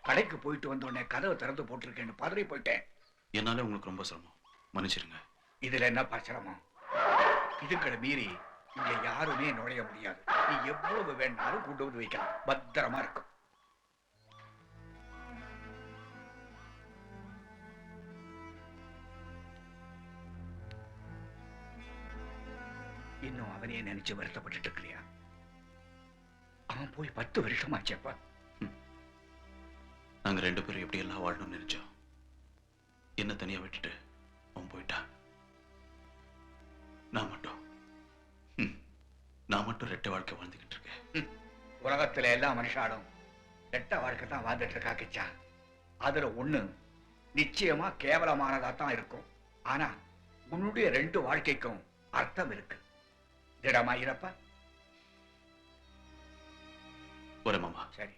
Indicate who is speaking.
Speaker 1: கடைக்கு போயிட்டு வந்த உடனே கதவை திறந்து போட்டிருக்கேன்னு பதறி போயிட்டேன்.
Speaker 2: என்னால உங்களுக்கு ரொம்ப சிரமம், மன்னிச்சிருங்க.
Speaker 1: இதுல என்ன சிரமம்? இதுங்களை மீறி இங்க யாருமே நுழைய முடியாது. நீ எவ்வளவு வேணாலும் கொண்டு வந்து வைக்கலாம், பத்திரமா இருக்கும். இன்னும் அவனையே நினைச்சு வருத்தப்பட்டு இருக்கிறியா? அவன் போய் 10 வருஷமாச்சப்பா.
Speaker 2: நாங்க 2 பேரும் எப்படி எல்லாம் வாழணும்னு நினைச்சோம். என்ன தனியா விட்டுட்டு அவன் போயிட்டான். நான் மட்டும் ரெட்டை வாழ்க்கை வாழ்ந்துகிட்டு இருக்கேன்.
Speaker 1: உலகத்துல எல்லா மனுஷாலும் ரெட்டை வாழ்க்கை தான் வாழ்ந்துட்டு இருக்கா கிச்சா. அதுல ஒண்ணு நிச்சயமா கேவலமானதா தான் இருக்கும். ஆனா உன்னுடைய 2 வாழ்க்கைக்கும் அர்த்தம் இருக்கு. திடமா இருப்பா.
Speaker 2: ஒரு மாமா.
Speaker 1: சரி.